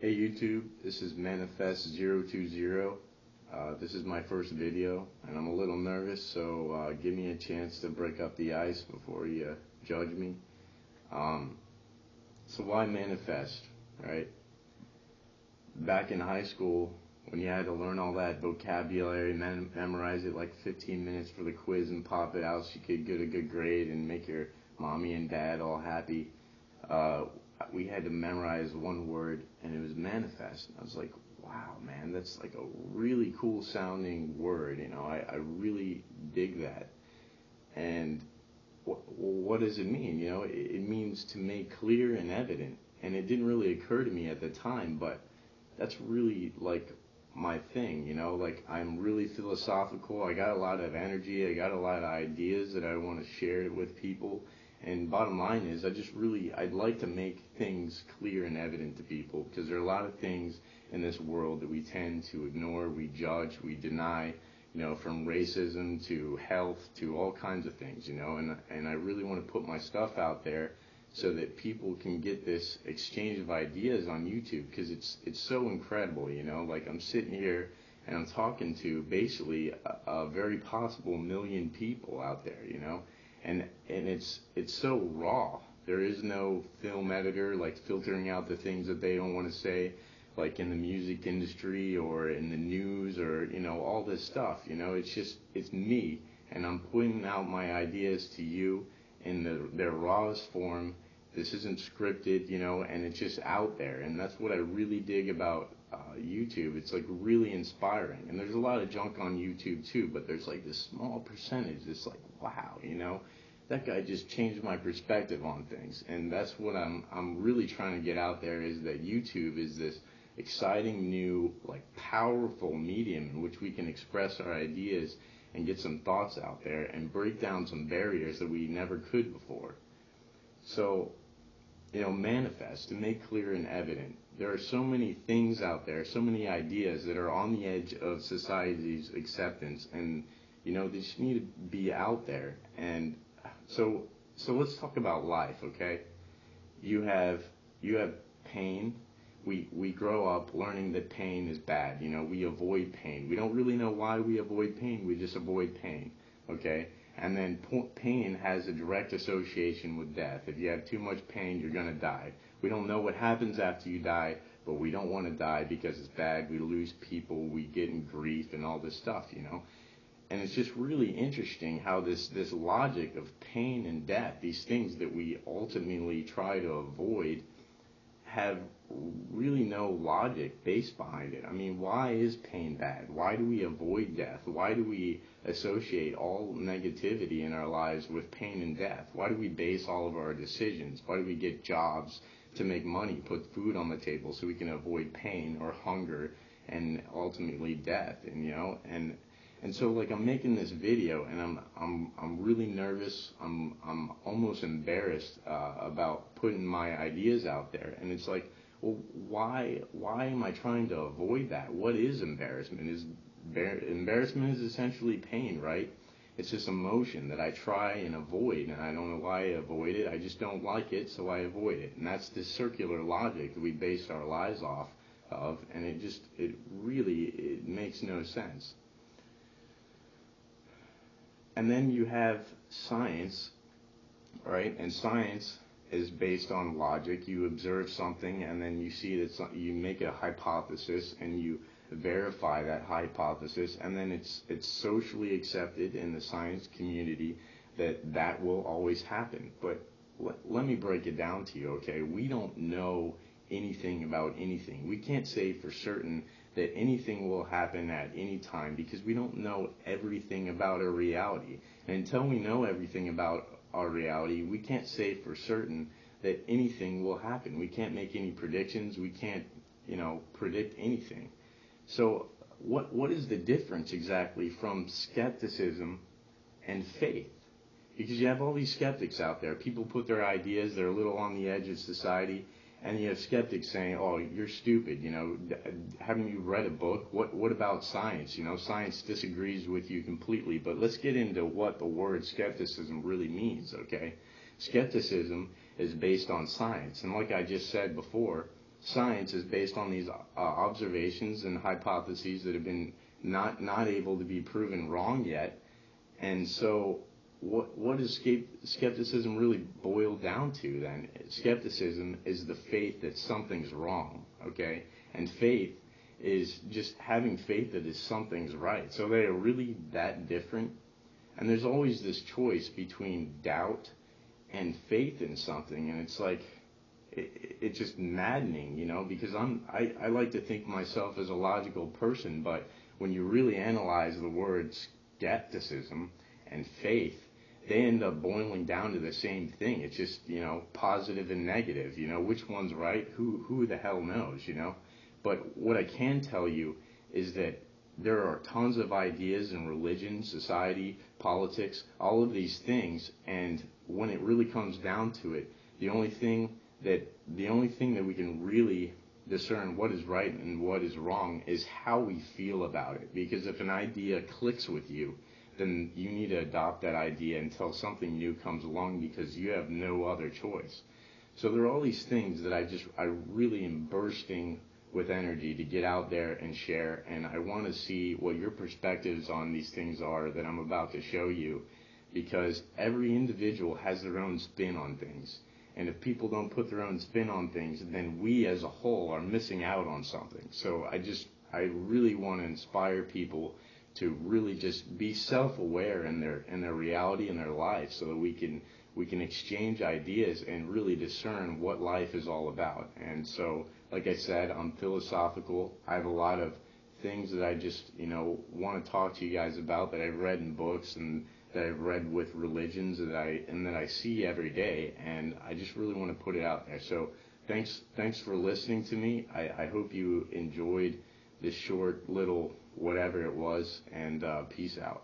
Hey YouTube, this is Manifest020. This is my first video, and I'm a little nervous, so give me a chance to break up the ice before you judge me. So why manifest, right? Back in high school, when you had to learn all that vocabulary, memorize it like 15 minutes for the quiz and pop it out so you could get a good grade and make your mommy and dad all happy, we had to memorize one word, and it was manifest. And I was like, wow, man, that's like a really cool sounding word. You know, I really dig that. And what does it mean? You know, it means to make clear and evident. And it didn't really occur to me at the time, but that's really like my thing, you know, like I'm really philosophical. I got a lot of energy. I got a lot of ideas that I want to share with people. And bottom line is, I'd like to make things clear and evident to people, because there are a lot of things in this world that we tend to ignore, we judge, we deny, you know, from racism to health to all kinds of things, you know, and I really want to put my stuff out there so that people can get this exchange of ideas on YouTube, because it's so incredible, you know, like I'm sitting here and I'm talking to basically a very possible million people out there, you know. And it's so raw. There is no film editor like filtering out the things that they don't want to say, like in the music industry or in the news or, you know, all this stuff. You know, it's me, and I'm putting out my ideas to you in their rawest form. This isn't scripted, you know, and it's just out there. And that's what I really dig about YouTube. It's like really inspiring. And there's a lot of junk on YouTube too, but there's like this small percentage that's like, wow, you know, that guy just changed my perspective on things. And that's what I'm really trying to get out there, is that YouTube is this exciting new, like, powerful medium in which we can express our ideas and get some thoughts out there and break down some barriers that we never could before. So, you know, manifest, to make clear and evident. There are so many things out there, so many ideas that are on the edge of society's acceptance, and, you know, they just need to be out there. And so let's talk about life, okay? You have pain. We grow up learning that pain is bad. You know, we avoid pain. We don't really know why we avoid pain. We just avoid pain, okay? And then pain has a direct association with death. If you have too much pain, you're going to die. We don't know what happens after you die, but we don't want to die because it's bad. We lose people. We get in grief and all this stuff, you know. And it's just really interesting how this logic of pain and death, these things that we ultimately try to avoid, have really no logic based behind it. I mean, why is pain bad? Why do we avoid death? Why do we associate all negativity in our lives with pain and death? Why do we base all of our decisions? Why do we get jobs to make money, put food on the table so we can avoid pain or hunger and ultimately death? And, you know, and so, like, I'm making this video, and I'm really nervous. I'm almost embarrassed about putting my ideas out there. And it's like, well, why am I trying to avoid that? What is embarrassment? Embarrassment is essentially pain, right? It's this emotion that I try and avoid, and I don't know why I avoid it. I just don't like it, so I avoid it. And that's this circular logic that we base our lives off of, and it really makes no sense. And then you have science, right? And science is based on logic. You observe something, and then you see that you make a hypothesis, and you verify that hypothesis, and then it's socially accepted in the science community that will always happen. But let me break it down to you, okay? We don't know anything about anything. We can't say for certain that anything will happen at any time, because we don't know everything about our reality. And until we know everything about our reality, we can't say for certain that anything will happen. We can't make any predictions. We can't, you know, predict anything. So what is the difference exactly from skepticism and faith? Because you have all these skeptics out there. People put their ideas, they're a little on the edge of society, and you have skeptics saying, oh, you're stupid, you know, haven't you read a book? What about science? You know, science disagrees with you completely. But let's get into what the word skepticism really means, okay? Skepticism is based on science. And like I just said before, science is based on these observations and hypotheses that have been not able to be proven wrong yet. And so what does skepticism really boil down to then? Skepticism is the faith that something's wrong, okay? And faith is just having faith that something's right. So they are really that different. And there's always this choice between doubt and faith in something, and it's like it's just maddening, because I like to think myself as a logical person, but when you really analyze the words skepticism and faith, they end up boiling down to the same thing. It's just, positive and negative, which one's right? Who the hell knows, But what I can tell you is that there are tons of ideas in religion, society, politics, all of these things, and when it really comes down to it, the only thing that we can really discern what is right and what is wrong is how we feel about it. Because if an idea clicks with you, then you need to adopt that idea until something new comes along, because you have no other choice. So there are all these things that I really am bursting with energy to get out there and share, and I want to see what your perspectives on these things are that I'm about to show you, because every individual has their own spin on things. And if people don't put their own spin on things, then we as a whole are missing out on something. So I really want to inspire people to really just be self-aware in their reality and their life, so that we can exchange ideas and really discern what life is all about. And so, like I said, I'm philosophical. I have a lot of things that I just, want to talk to you guys about that I've read in books and that I've read with religions that I see every day, and I just really want to put it out there. So thanks for listening to me. I hope you enjoyed this short little whatever it was, and peace out.